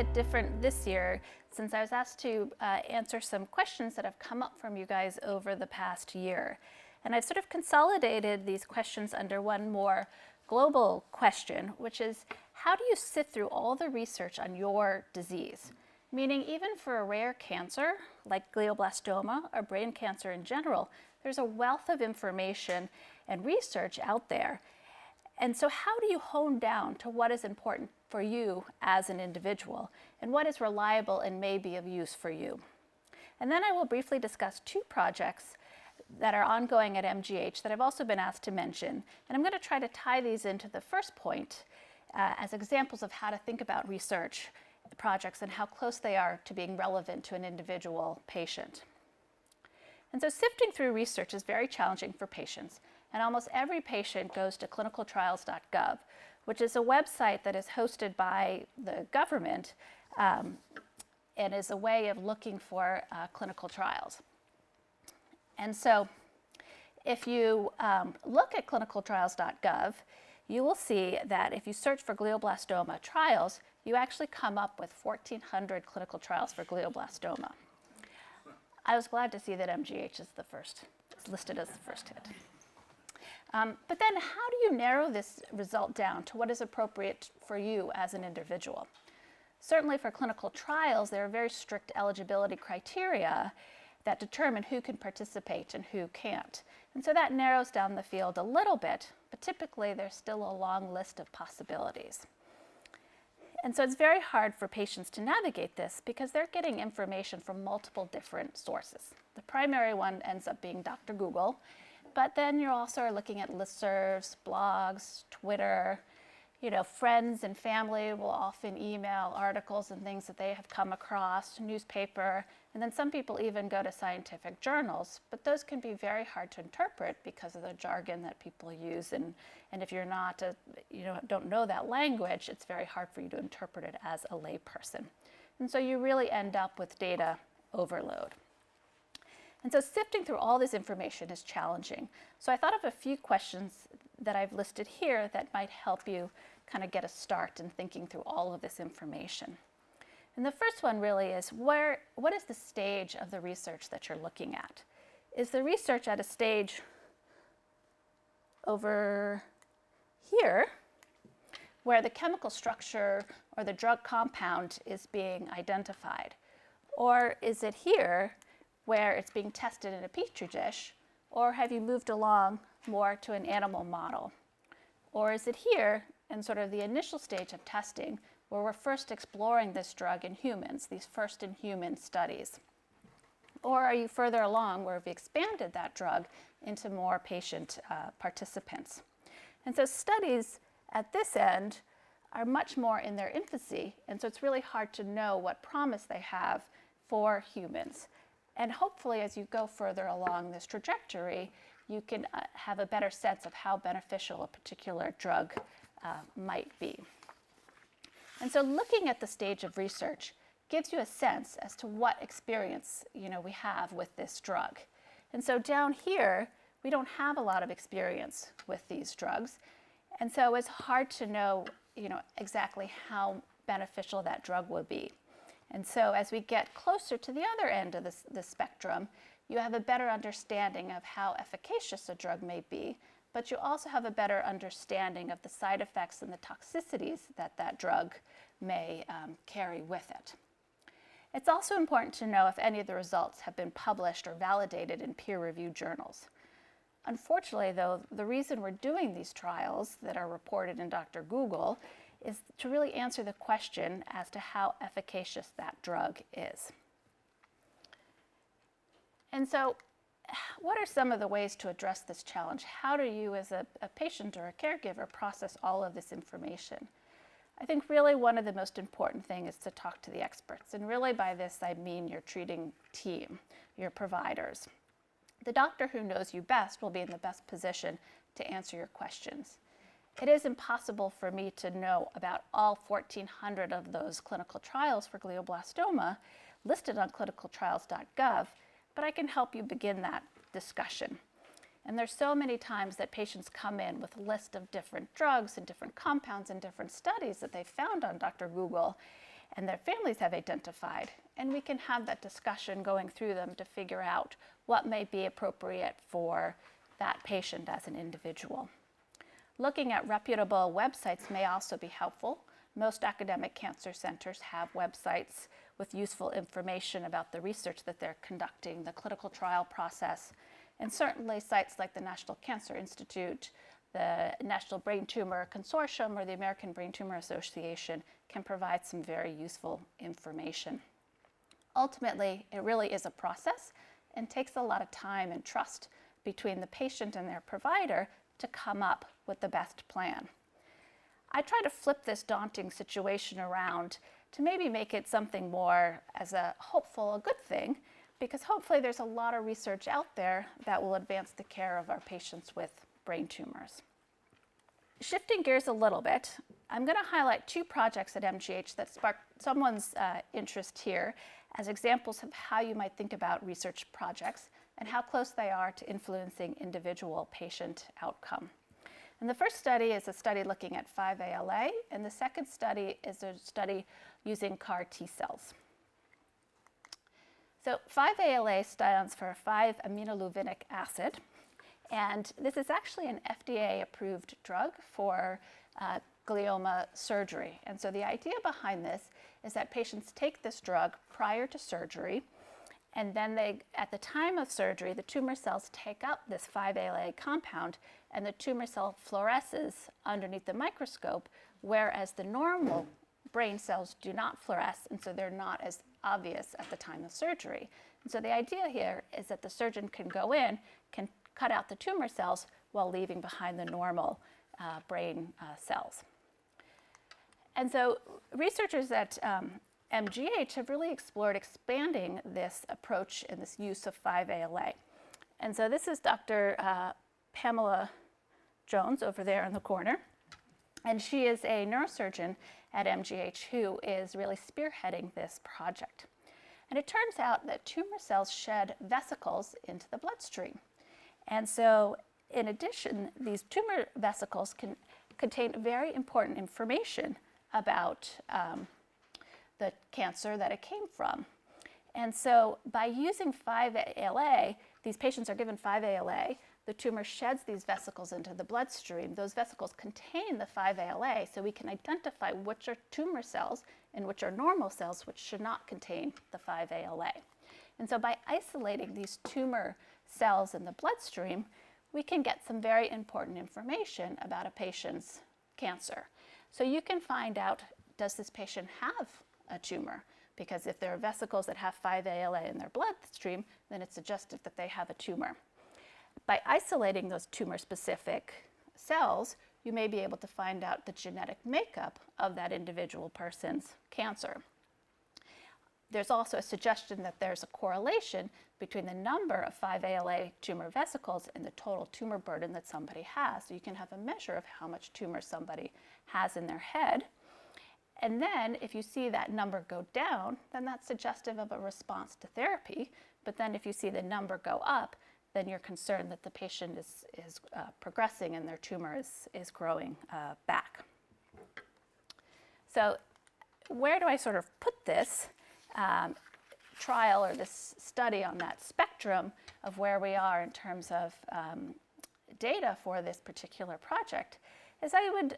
bit different this year since I was asked to answer some questions that have come up from you guys over the past year. And I've sort of consolidated these questions under one more global question, which is, how do you sift through all the research on your disease? Meaning, even for a rare cancer like glioblastoma or brain cancer in general, there's a wealth of information and research out there. And so how do you hone down to what is important for you as an individual and what is reliable and may be of use for you? And then I will briefly discuss two projects that are ongoing at MGH that I've also been asked to mention. And I'm going to try to tie these into the first point as examples of how to think about research projects and how close they are to being relevant to an individual patient. And so sifting through research is very challenging for patients. And almost every patient goes to clinicaltrials.gov, which is a website that is hosted by the government and is a way of looking for clinical trials. And so if you look at clinicaltrials.gov, you will see that if you search for glioblastoma trials, you actually come up with 1,400 clinical trials for glioblastoma. I was glad to see that MGH is listed as the first hit. But then how do you narrow this result down to what is appropriate for you as an individual? Certainly for clinical trials, there are very strict eligibility criteria that determine who can participate and who can't. And so that narrows down the field a little bit, but typically there's still a long list of possibilities. And so it's very hard for patients to navigate this because they're getting information from multiple different sources. The primary one ends up being Dr. Google, but then you also are looking at listservs, blogs, Twitter. You know, friends and family will often email articles and things that they have come across, newspaper, and then some people even go to scientific journals, but those can be very hard to interpret because of the jargon that people use, and if you're not, don't know that language, it's very hard for you to interpret it as a layperson. And so you really end up with data overload. And so sifting through all this information is challenging. So I thought of a few questions that I've listed here that might help you kind of get a start in thinking through all of this information. And the first one really is, what is the stage of the research that you're looking at? Is the research at a stage over here where the chemical structure or the drug compound is being identified? Or is it here where it's being tested in a petri dish? Or have you moved along more to an animal model? Or is it here in sort of the initial stage of testing where we're first exploring this drug in humans, these first in human studies? Or are you further along where we've expanded that drug into more patient participants? And so studies at this end are much more in their infancy, and so it's really hard to know what promise they have for humans. And hopefully, as you go further along this trajectory, you can have a better sense of how beneficial a particular drug might be. And so looking at the stage of research gives you a sense as to what experience we have with this drug. And so down here, we don't have a lot of experience with these drugs. And so it's hard to know exactly how beneficial that drug will be. And so as we get closer to the other end of the spectrum, you have a better understanding of how efficacious a drug may be, but you also have a better understanding of the side effects and the toxicities that that drug may carry with it. It's also important to know if any of the results have been published or validated in peer-reviewed journals. Unfortunately, though, the reason we're doing these trials that are reported in Dr. Google is to really answer the question as to how efficacious that drug is. And so what are some of the ways to address this challenge? How do you as a patient or a caregiver process all of this information? I think really one of the most important things is to talk to the experts. And really by this I mean your treating team, your providers. The doctor who knows you best will be in the best position to answer your questions. It is impossible for me to know about all 1,400 of those clinical trials for glioblastoma listed on clinicaltrials.gov, but I can help you begin that discussion. And there's so many times that patients come in with a list of different drugs and different compounds and different studies that they found on Dr. Google, and their families have identified. And we can have that discussion going through them to figure out what may be appropriate for that patient as an individual. Looking at reputable websites may also be helpful. Most academic cancer centers have websites with useful information about the research that they're conducting, the clinical trial process, and certainly sites like the National Cancer Institute, the National Brain Tumor Consortium, or the American Brain Tumor Association can provide some very useful information. Ultimately, it really is a process and takes a lot of time and trust between the patient and their provider to come up with the best plan. I try to flip this daunting situation around to maybe make it something more as a hopeful, a good thing, because hopefully there's a lot of research out there that will advance the care of our patients with brain tumors. Shifting gears a little bit, I'm going to highlight two projects at MGH that sparked someone's interest here as examples of how you might think about research projects and how close they are to influencing individual patient outcome. And the first study is a study looking at 5-ALA, and the second study is a study using CAR T cells. So 5-ALA stands for 5-aminolevinic acid, and this is actually an FDA-approved drug for glioma surgery. And so the idea behind this is that patients take this drug prior to surgery, and then at the time of surgery, the tumor cells take up this 5-ALA compound, and the tumor cell fluoresces underneath the microscope, whereas the normal brain cells do not fluoresce, and so they're not as obvious at the time of surgery. And so the idea here is that the surgeon can go in, can cut out the tumor cells while leaving behind the normal brain cells. And so researchers at MGH have really explored expanding this approach and this use of 5-ALA. And so this is Dr. Pamela Jones over there in the corner. And she is a neurosurgeon at MGH who is really spearheading this project. And it turns out that tumor cells shed vesicles into the bloodstream. And so in addition, these tumor vesicles can contain very important information about the cancer that it came from. And so by using 5-ALA, these patients are given 5-ALA, the tumor sheds these vesicles into the bloodstream. Those vesicles contain the 5-ALA, so we can identify which are tumor cells and which are normal cells, which should not contain the 5-ALA. And so by isolating these tumor cells in the bloodstream, we can get some very important information about a patient's cancer. So you can find out, does this patient have a tumor? Because if there are vesicles that have 5-ALA in their bloodstream, then it's suggestive that they have a tumor. By isolating those tumor-specific cells, you may be able to find out the genetic makeup of that individual person's cancer. There's also a suggestion that there's a correlation between the number of 5-ALA tumor vesicles and the total tumor burden that somebody has. So you can have a measure of how much tumor somebody has in their head. And then if you see that number go down, then that's suggestive of a response to therapy. But then if you see the number go up, then you're concerned that the patient is progressing and their tumor is growing back. So where do I sort of put this trial or this study on that spectrum of where we are in terms of data for this particular project? Is I would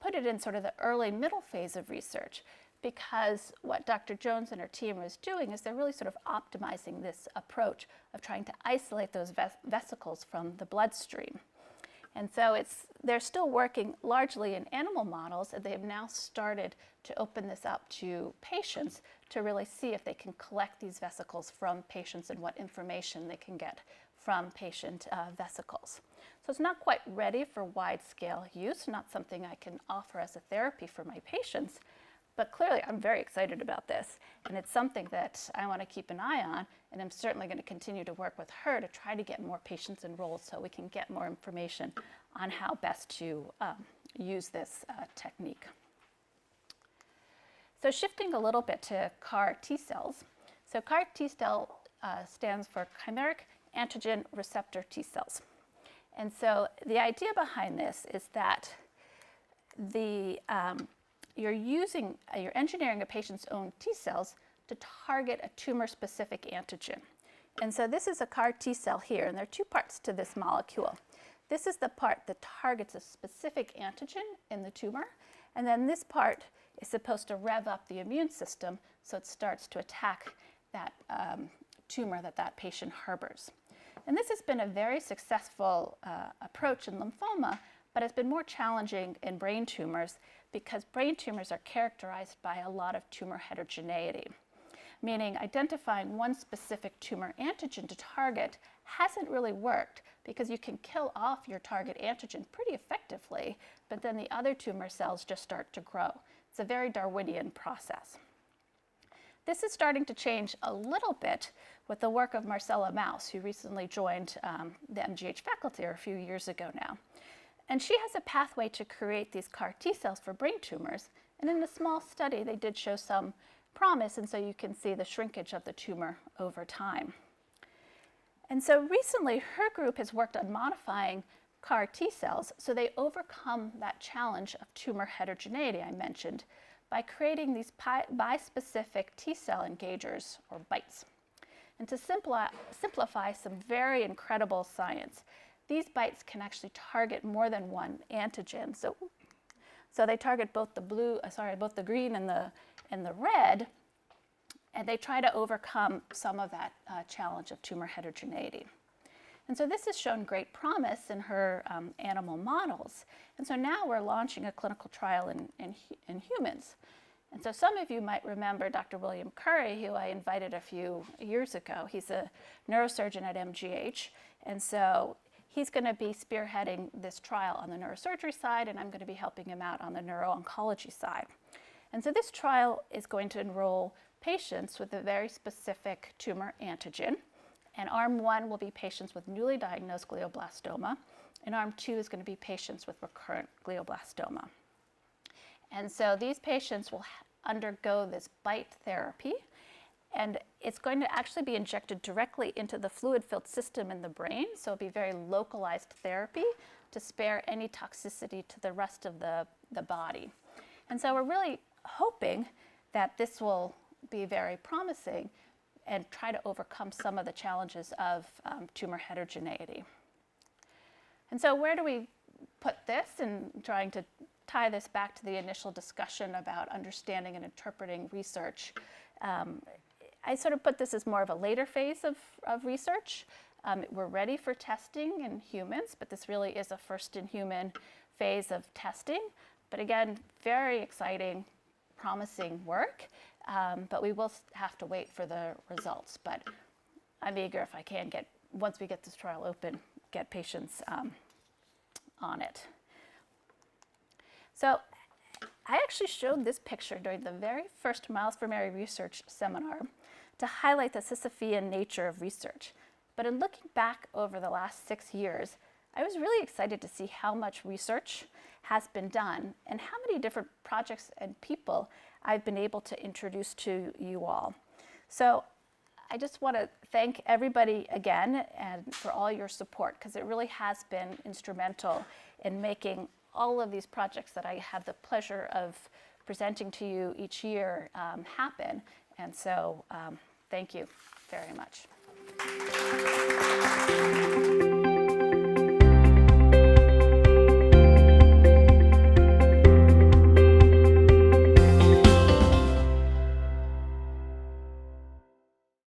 put it in sort of the early middle phase of research, because what Dr. Jones and her team is doing is they're really sort of optimizing this approach of trying to isolate those vesicles from the bloodstream. And so they're still working largely in animal models, and they have now started to open this up to patients to really see if they can collect these vesicles from patients and what information they can get from patient vesicles. So it's not quite ready for wide-scale use, not something I can offer as a therapy for my patients, but clearly I'm very excited about this, and it's something that I want to keep an eye on, and I'm certainly going to continue to work with her to try to get more patients enrolled so we can get more information on how best to use this technique. So shifting a little bit to CAR T cells. So CAR T cell stands for chimeric antigen receptor T cells. And so the idea behind this is that you're engineering a patient's own T cells to target a tumor-specific antigen. And so this is a CAR T cell here, and there are two parts to this molecule. This is the part that targets a specific antigen in the tumor, and then this part is supposed to rev up the immune system so it starts to attack that tumor that patient harbors. And this has been a very successful approach in lymphoma, but it's been more challenging in brain tumors because brain tumors are characterized by a lot of tumor heterogeneity, meaning identifying one specific tumor antigen to target hasn't really worked because you can kill off your target antigen pretty effectively, but then the other tumor cells just start to grow. It's a very Darwinian process. This is starting to change a little bit with the work of Marcella Maus, who recently joined the MGH faculty a few years ago now. And she has a pathway to create these CAR T cells for brain tumors. And in a small study, they did show some promise, and so you can see the shrinkage of the tumor over time. And so recently, her group has worked on modifying CAR T cells so they overcome that challenge of tumor heterogeneity I mentioned by creating these bispecific T cell engagers, or BiTEs. And to simplify some very incredible science, these BiTEs can actually target more than one antigen. So they target both the green and the red, and they try to overcome some of that challenge of tumor heterogeneity. And so this has shown great promise in her animal models. And so now we're launching a clinical trial in humans. And so some of you might remember Dr. William Curry, who I invited a few years ago. He's a neurosurgeon at MGH. And so he's going to be spearheading this trial on the neurosurgery side, and I'm going to be helping him out on the neuro-oncology side. And so this trial is going to enroll patients with a very specific tumor antigen. And arm 1 will be patients with newly diagnosed glioblastoma, and arm 2 is going to be patients with recurrent glioblastoma. And so these patients will undergo this BiTE therapy, and it's going to actually be injected directly into the fluid-filled system in the brain, so it'll be very localized therapy to spare any toxicity to the rest of the body. And so we're really hoping that this will be very promising and try to overcome some of the challenges of tumor heterogeneity. And so where do we put this in trying to tie this back to the initial discussion about understanding and interpreting research? I sort of put this as more of a later phase of research. We're ready for testing in humans, but this really is a first-in-human phase of testing. But again, very exciting, promising work. But we will have to wait for the results. But I'm eager, if I can, once we get this trial open, get patients on it. So I actually showed this picture during the very first Miles for Mary research seminar to highlight the Sisyphean nature of research. But in looking back over the last 6 years, I was really excited to see how much research has been done and how many different projects and people I've been able to introduce to you all. So I just want to thank everybody again and for all your support, because it really has been instrumental in making all of these projects that I have the pleasure of presenting to you each year happen. And so thank you very much.